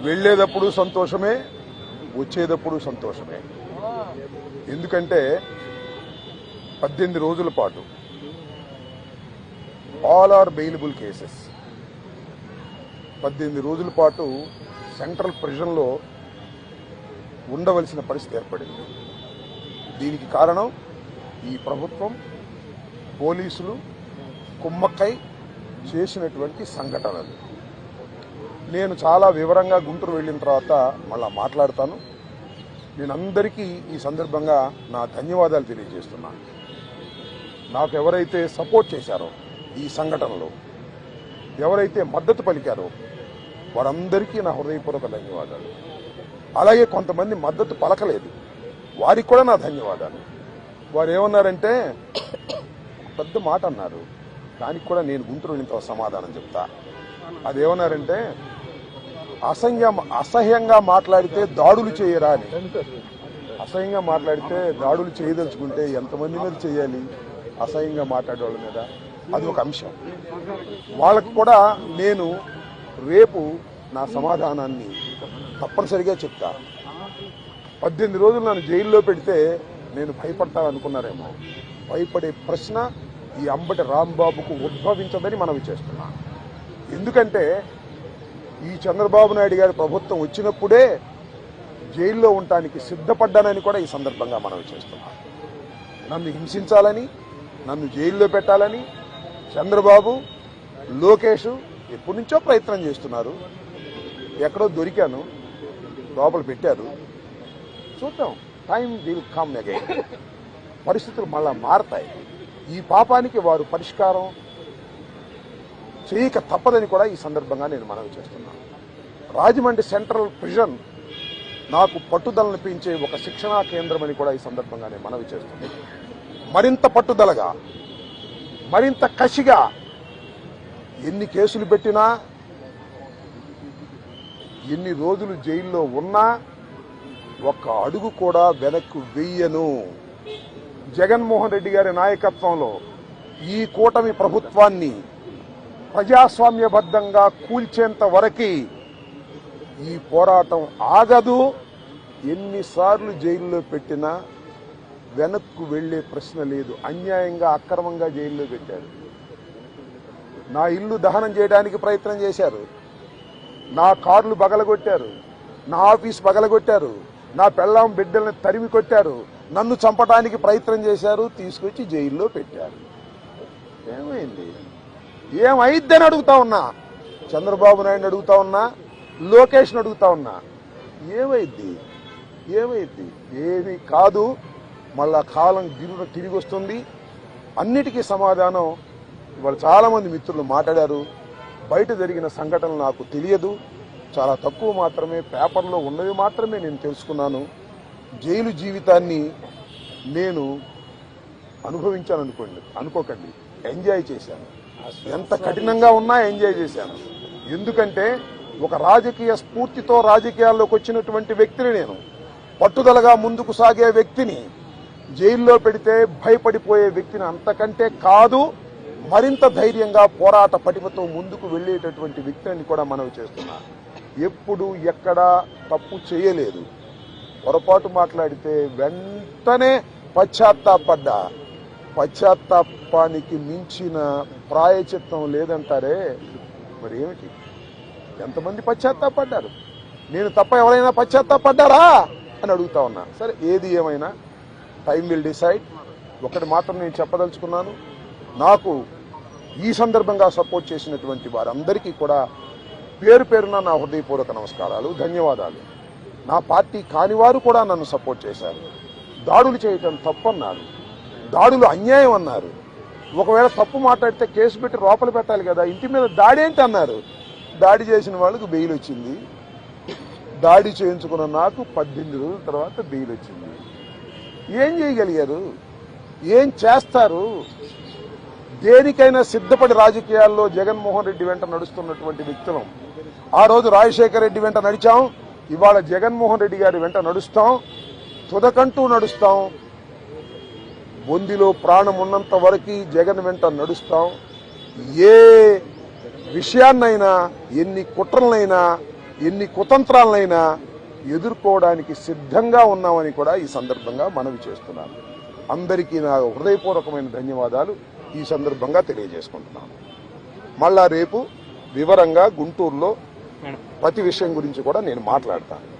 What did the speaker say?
వెళ్ళేటప్పుడు సంతోషమే, వచ్చేటప్పుడు సంతోషమే. ఎందుకంటే 18 రోజుల పాటు ఆల్ ఆర్ బెయిలబుల్ కేసెస్ 18 రోజుల పాటు సెంట్రల్ ప్రిజన్లో ఉండవలసిన పరిస్థితి ఏర్పడింది. దీనికి కారణం ఈ ప్రభుత్వం, పోలీసులు కుమ్మక్కై చేసినటువంటి సంఘటనలు. నేను చాలా వివరంగా గుంటూరు వెళ్ళిన తర్వాత మళ్ళా మాట్లాడతాను. నేను అందరికీ ఈ సందర్భంగా నా ధన్యవాదాలు తెలియజేస్తున్నాను. నాకు ఎవరైతే సపోర్ట్ చేశారో ఈ సంఘటనలో, ఎవరైతే మద్దతు పలికారో వారందరికీ నా హృదయపూర్వక ధన్యవాదాలు. అలాగే కొంతమంది మద్దతు పలకలేదు, వారికి కూడా నా ధన్యవాదాలు. వారు ఏమన్నారంటే పెద్ద మాట అన్నారు, దానికి కూడా నేను గుంటూరు వెళ్ళిన సమాధానం చెప్తా. అదేమన్నారంటే అసహ్యంగా మాట్లాడితే దాడులు చేయరా అని. అసహ్యంగా మాట్లాడితే దాడులు చేయదలుచుకుంటే ఎంతమంది మీద చేయాలి? అసహ్యంగా మాట్లాడే వాళ్ళ మీద. అది ఒక అంశం. వాళ్ళకు కూడా నేను రేపు నా సమాధానాన్ని తప్పనిసరిగా చెప్తా. 18 రోజులు నన్ను జైల్లో పెడితే నేను భయపడతా అనుకున్నారేమో. భయపడే ప్రశ్న ఈ అంబటి రాంబాబుకు ఉద్భవించదని మనవి చేస్తున్నా. ఎందుకంటే ఈ చంద్రబాబు నాయుడు గారి ప్రభుత్వం వచ్చినప్పుడే జైల్లో ఉండటానికి సిద్ధపడ్డానని కూడా ఈ సందర్భంగా మనవి చేస్తున్నా. నన్ను హింసించాలని, నన్ను జైల్లో పెట్టాలని చంద్రబాబు, లోకేష్ ఎప్పటి నుంచో ప్రయత్నం చేస్తున్నారు. ఎక్కడో దొరికాను, లోపల పెట్టారు. చూద్దాం, టైం విల్ కమ్ అగైన్. పరిస్థితులు మళ్ళా మారతాయి. ఈ పాపానికి వారు పరిష్కారం చేయక తప్పదని కూడా ఈ సందర్భంగా నేను మనవి చేస్తున్నాను. రాజమండ్రి సెంట్రల్ ప్రిజన్ నాకు పట్టుదలను పెంచే ఒక శిక్షణా కేంద్రం అని కూడా ఈ సందర్భంగా నేను మనవి చేస్తున్నాను. మరింత పట్టుదలగా, మరింత కసిగా ఎన్ని కేసులు పెట్టినా, ఎన్ని రోజులు జైల్లో ఉన్నా ఒక్క అడుగు కూడా వెనక్కు వెయ్యను. జగన్మోహన్ రెడ్డి గారి నాయకత్వంలో ఈ కూటమి ప్రభుత్వాన్ని ప్రజాస్వామ్యబద్ధంగా కూల్చేంత వరకు ఈ పోరాటం ఆగదు. ఎన్నిసార్లు జైల్లో పెట్టినా వెనక్కు వెళ్లే ప్రశ్న లేదు. అన్యాయంగా, అక్రమంగా జైల్లో పెట్టారు. నా ఇల్లు దహనం చేయడానికి ప్రయత్నం చేశారు, నా కార్లు బగలగొట్టారు, నా ఆఫీస్ బగలగొట్టారు, నా పెళ్ళాం బిడ్డల్ని తరిమి కొట్టారు, నన్ను చంపడానికి ప్రయత్నం చేశారు, తీసుకొచ్చి జైల్లో పెట్టారు. ఏమైంది? ఏమైద్దని అడుగుతా ఉన్నా. చంద్రబాబు నాయుడు అడుగుతా ఉన్నా, లోకేష్ని అడుగుతా ఉన్నా. ఏమైద్ది? ఏమీ కాదు. మళ్ళా కాలం తిరిగి వస్తుంది. అన్నిటికీ సమాధానం ఇవాళ చాలా మంది మిత్రులు మాట్లాడారు. బయట జరిగిన సంఘటనలు నాకు తెలియదు, చాలా తక్కువ మాత్రమే, పేపర్లో ఉన్నవి మాత్రమే నేను తెలుసుకున్నాను. జైలు జీవితాన్ని నేను అనుకోకండి, ఎంజాయ్ చేశాను. ఎంత కఠినంగా ఉన్నా ఎంజాయ్ చేశాను. ఎందుకంటే ఒక రాజకీయ స్ఫూర్తితో రాజకీయాల్లోకి వచ్చినటువంటి వ్యక్తిని నేను, పట్టుదలగా ముందుకు సాగే వ్యక్తిని జైల్లో పెడితే భయపడిపోయే వ్యక్తిని అంతకంటే కాదు, మరింత ధైర్యంగా పోరాట పటిమతో ముందుకు వెళ్లేటటువంటి వ్యక్తిని కూడా మనవి చేస్తున్నాను. ఎప్పుడు ఎక్కడా తప్పు చేయలేదు. పొరపాటు మాట్లాడితే వెంటనే పశ్చాత్తాపడ్డా. పశ్చాత్తాపానికి మించిన ప్రాయచిత్తం లేదంటారే, మరి ఏమిటి? ఎంతమంది పశ్చాత్తాపడ్డారు? నేను తప్ప ఎవరైనా పశ్చాత్తాపడ్డారా అని అడుగుతా ఉన్నా. సరే, ఏది ఏమైనా టైం విల్ డిసైడ్. ఒకటి మాత్రం నేను చెప్పదలుచుకున్నాను, నాకు ఈ సందర్భంగా సపోర్ట్ చేసినటువంటి వారందరికీ కూడా పేరు పేరున నా హృదయపూర్వక నమస్కారాలు, ధన్యవాదాలు. నా పార్టీ కానివారు కూడా నన్ను సపోర్ట్ చేశారు. దాడులు చేయటం తప్పన్నారు, దాడులు అన్యాయం అన్నారు. ఒకవేళ తప్పు మాట్లాడితే కేసు పెట్టి లోపల పెట్టాలి కదా, ఇంటి మీద దాడి ఏంటి అన్నారు. దాడి చేసిన వాళ్ళకు బెయిల్ వచ్చింది. దాడి చేయించుకున్న నాకు 18 రోజుల తర్వాత బెయిల్ వచ్చింది. ఏం చేయగలిగారు? ఏం చేస్తారు? దేనికైనా సిద్ధపడి రాజకీయాల్లో జగన్మోహన్ రెడ్డి వెంట నడుస్తున్నటువంటి వ్యక్తులం. ఆ రోజు రాజశేఖర రెడ్డి వెంట నడిచాం, ఇవాళ జగన్మోహన్ రెడ్డి గారి వెంట నడుస్తాం, తుదకంటూ నడుస్తాం. బొందిలో ప్రాణం ఉన్నంత వరకు జగన్ వెంట నడుస్తాం. ఏ విషయాన్నైనా, ఎన్ని కుట్రలనైనా ఎన్ని కుతంత్రాలనైనా ఎదుర్కోవడానికి సిద్ధంగా ఉన్నామని కూడా ఈ సందర్భంగా మనవి చేస్తున్నాను. అందరికీ నా హృదయపూర్వకమైన ధన్యవాదాలు ఈ సందర్భంగా తెలియజేసుకుంటున్నాను. మళ్ళా రేపు వివరంగా గుంటూరులో ప్రతి విషయం గురించి కూడా నేను మాట్లాడతాను.